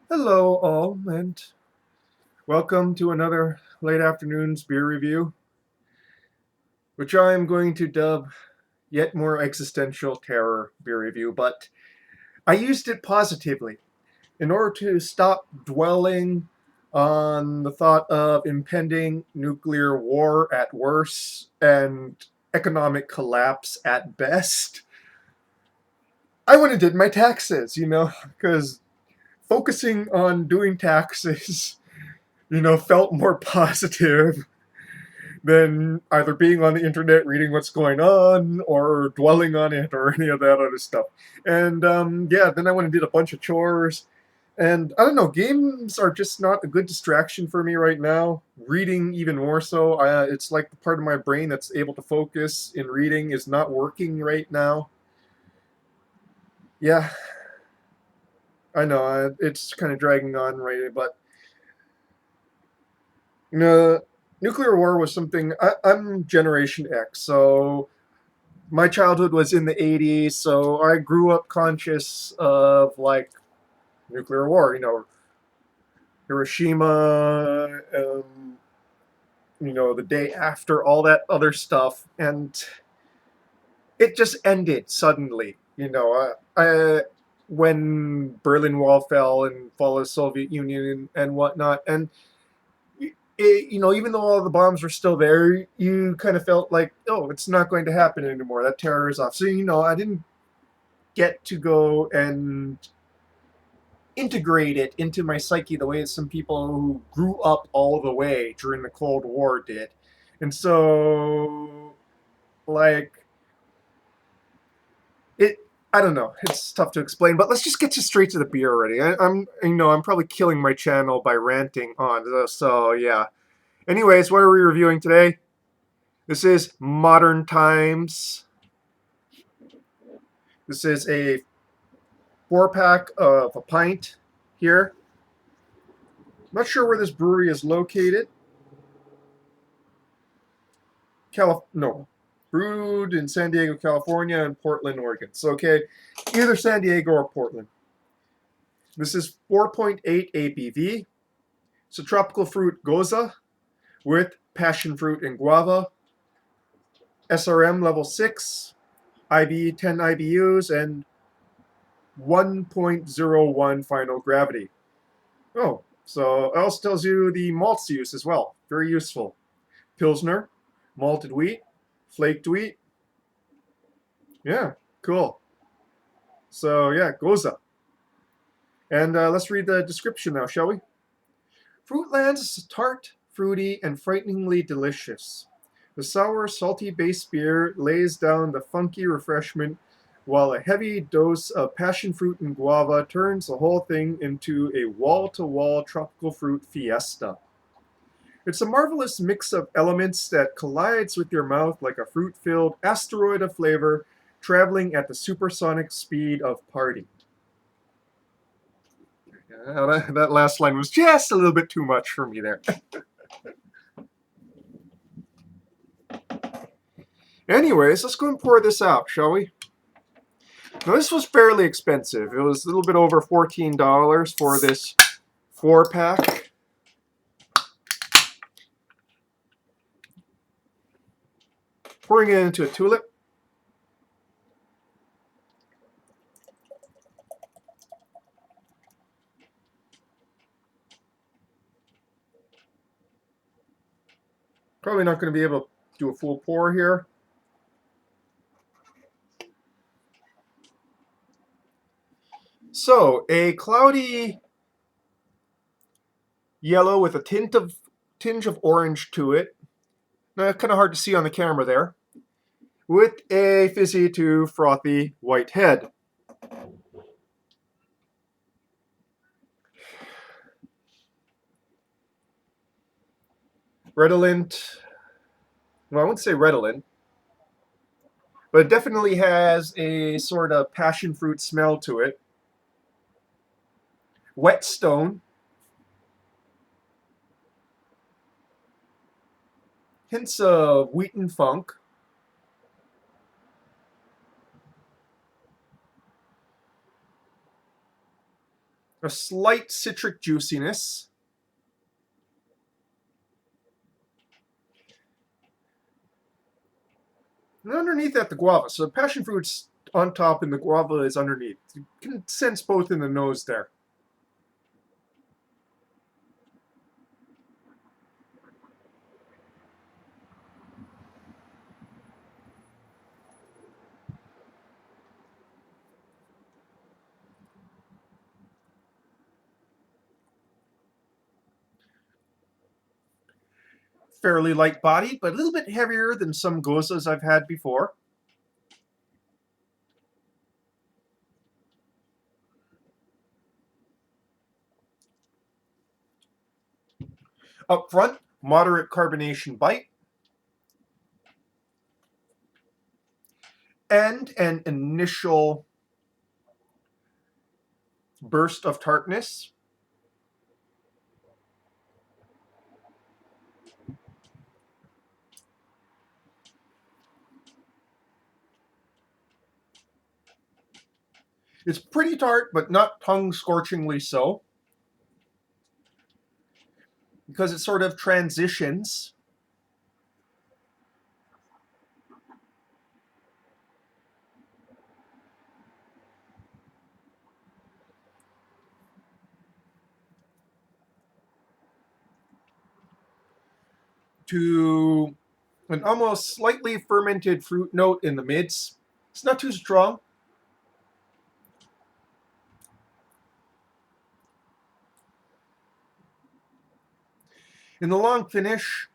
Hello, all, and welcome to another late afternoon's beer review, which I am going to dub yet more existential terror beer review. But I used it positively in order to stop dwelling on the thought of impending nuclear war at worst and economic collapse at best. I went and did my taxes, because focusing on doing taxes felt more positive than either being on the internet reading what's going on or dwelling on it or any of that other stuff. And yeah, then I went and did a bunch of chores. And I don't know, games are just not a good distraction for me right now. Reading, even more so. It's like the part of my brain that's able to focus in reading is not working right now. Yeah, I know, it's kind of dragging on right, but uh, nuclear war was something. I'm Generation X, so my childhood was in the 80s, so I grew up conscious of like nuclear war, Hiroshima, the day after, all that other stuff, and it just ended suddenly. When Berlin Wall fell and fall of the Soviet Union and whatnot, and even though all the bombs were still there, you kind of felt like, oh, it's not going to happen anymore. That terror is off. So I didn't get to go and integrate it into my psyche the way some people who grew up all the way during the Cold War did. And so, like, it, I don't know. It's tough to explain, but let's just get you straight to the beer already. I'm probably killing my channel by ranting on. So yeah. Anyways, what are we reviewing today? This is Modern Times. This is a 4-pack of a pint here. I'm not sure where this brewery is located. No, brewed in San Diego, California, and Portland, Oregon. So, okay, either San Diego or Portland. This is 4.8 ABV. It's a tropical fruit Gose with passion fruit and guava. SRM level 6, IB 10 IBUs, and 1.01 final gravity. Oh, so it also tells you the malts use as well. Very useful. Pilsner, malted wheat, flaked wheat. Yeah, cool. So yeah, Gose. And let's read the description now, shall we? Fruitlands is tart, fruity, and frighteningly delicious. The sour, salty base beer lays down the funky refreshment, while a heavy dose of passion fruit and guava turns the whole thing into a wall-to-wall tropical fruit fiesta. It's a marvelous mix of elements that collides with your mouth like a fruit-filled asteroid of flavor traveling at the supersonic speed of party. That last line was just a little bit too much for me there. Anyways, let's go and pour this out, shall we? Now, this was fairly expensive. It was a little bit over $14 for this 4-pack. Pouring it into a tulip. Probably not going to be able to do a full pour here. So, a cloudy yellow with a tinge of orange to it. Now, kind of hard to see on the camera there. With a fizzy to frothy white head. Redolent. Well, I wouldn't say redolent, but it definitely has a sort of passion fruit smell to it. Whetstone. Hints of wheat and funk. a slight citric juiciness. And underneath that, the guava. So the passion fruit's on top and the guava is underneath. You can sense both in the nose there. Fairly light bodied, but a little bit heavier than some Goses I've had before. Up front, moderate carbonation bite. And an initial burst of tartness. It's pretty tart, but not tongue-scorchingly so, because it sort of transitions to an almost slightly fermented fruit note in the mids. It's not too strong. In the long finish,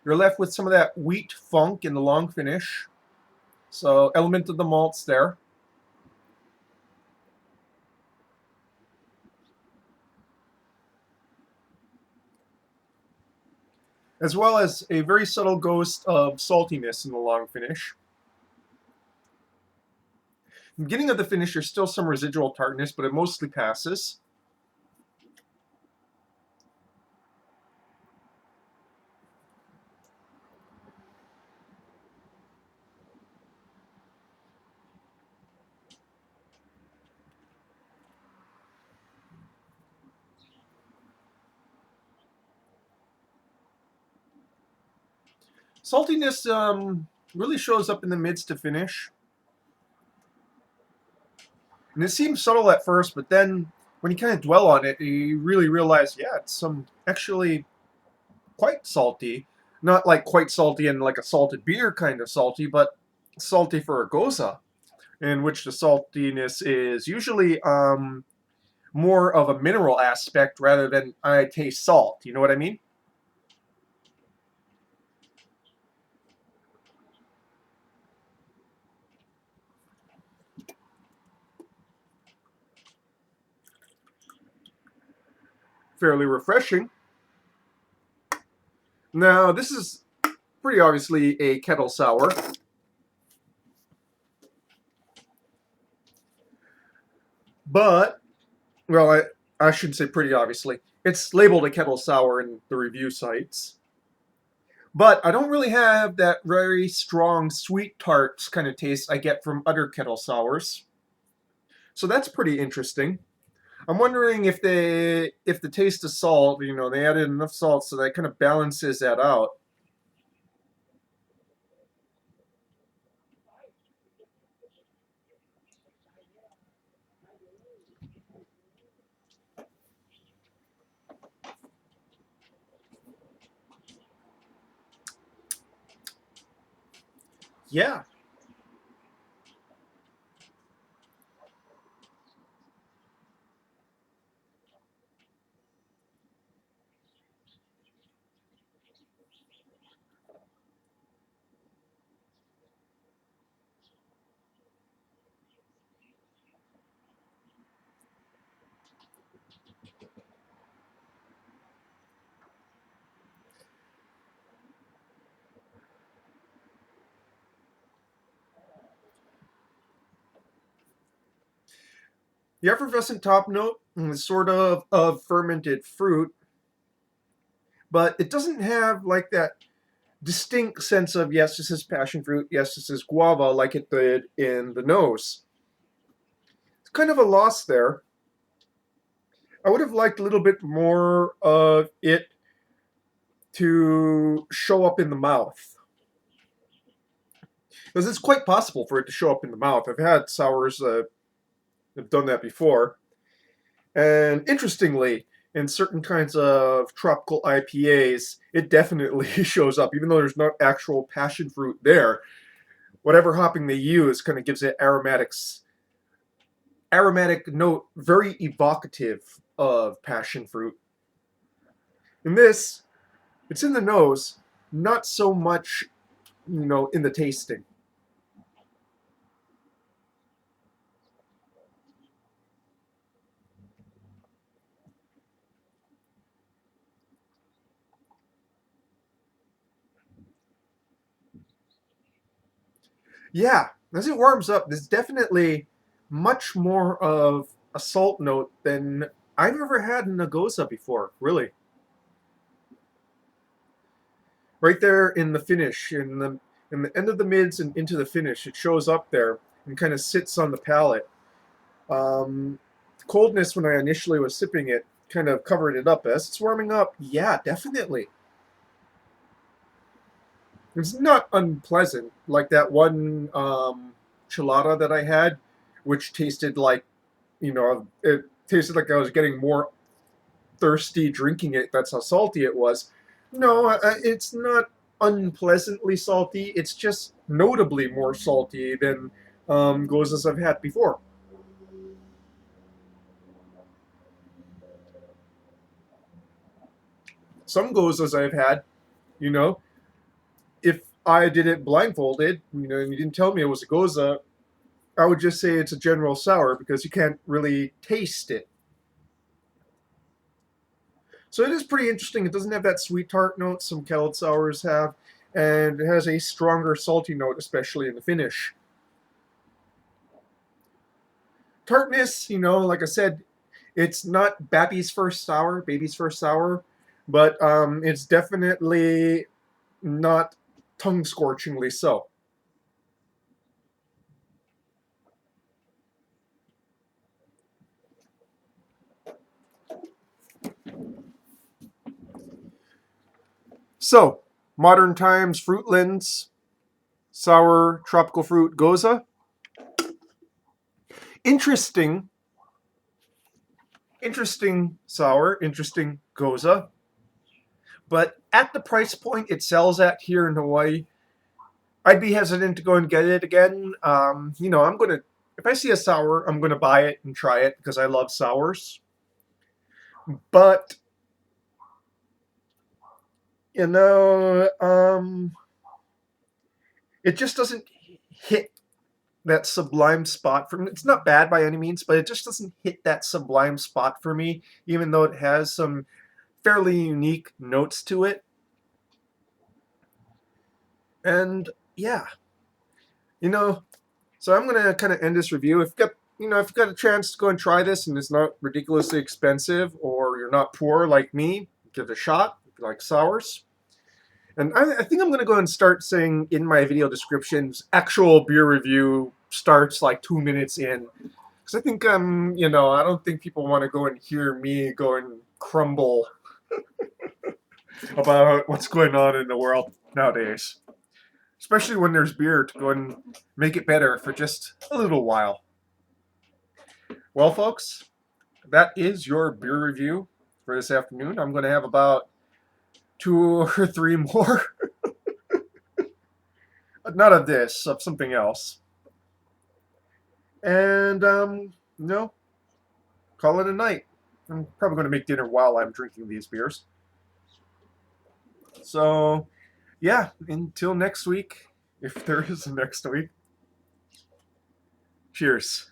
you're left with some of that wheat funk in the long finish. So element of the malts there. As well as a very subtle ghost of saltiness in the long finish. In the beginning of the finish, there's still some residual tartness, but it mostly passes. Saltiness really shows up in the mids to finish. And it seems subtle at first, but then when you kind of dwell on it, you really realize, yeah, it's some actually quite salty. Not like quite salty and like a salted beer kind of salty, but salty for a Gose, in which the saltiness is usually more of a mineral aspect rather than I taste salt. You know what I mean? Fairly refreshing. Now, this is pretty obviously a kettle sour. But, well, I should say pretty obviously. It's labeled a kettle sour in the review sites. But I don't really have that very strong sweet tart kind of taste I get from other kettle sours. So that's pretty interesting. I'm wondering if the taste of salt, they added enough salt so that kind of balances that out. Yeah. The effervescent top note is sort of fermented fruit, but it doesn't have like that distinct sense of, yes, this is passion fruit, yes, this is guava, like it did in the nose. kind of a loss there. I would have liked a little bit more of it to show up in the mouth. Because it's quite possible for it to show up in the mouth. I've had sours that have done that before. And interestingly, in certain kinds of tropical IPAs, it definitely shows up, even though there's not actual passion fruit there. Whatever hopping they use kind of gives it aromatic note, very evocative of passion fruit. In this, it's in the nose, not so much, in the tasting. Yeah, as it warms up, there's definitely much more of a salt note than I've ever had in a Gose before, really. Right there in the finish, in the end of the mids and into the finish, it shows up there and kind of sits on the palate. Coldness when I initially was sipping it kind of covered it up. As it's warming up, yeah, definitely. It's not unpleasant like that one chilada that I had, which tasted like, it tasted like I was getting more thirsty drinking it. That's how salty it was. No, it's not unpleasantly salty. It's just notably more salty than Goses I've had before. Some Goses I've had, you know, if I did it blindfolded, and you didn't tell me it was a Gose, I would just say it's a general sour because you can't really taste it. So it is pretty interesting. It doesn't have that sweet tart note some Kellogg sours have, and it has a stronger salty note, especially in the finish. Tartness, like I said, it's not baby's first sour, but it's definitely not tongue scorchingly so. So, modern times Fruitlands, sour tropical fruit Gose. Interesting, interesting sour, interesting Gose. But at the price point it sells at here in Hawaii, I'd be hesitant to go and get it again. I'm gonna if I see a sour, I'm gonna buy it and try it because I love sours. But you know, it just doesn't hit that sublime spot for me. It's not bad by any means, but it just doesn't hit that sublime spot for me, even though it has some fairly unique notes to it. And yeah, you know, so I'm gonna kind of end this review. If you've got a chance to go and try this and it's not ridiculously expensive, or you're not poor like me, give it a shot. If you like sours. And I think I'm going to go and start saying in my video descriptions, actual beer review starts like 2 minutes in. Because I think, I don't think people want to go and hear me go and crumble about what's going on in the world nowadays. Especially when there's beer to go and make it better for just a little while. Well, folks, that is your beer review for this afternoon. I'm going to have about 2 or 3 more. Not of this, of something else. And, call it a night. I'm probably going to make dinner while I'm drinking these beers. So, yeah, until next week, if there is a next week, cheers.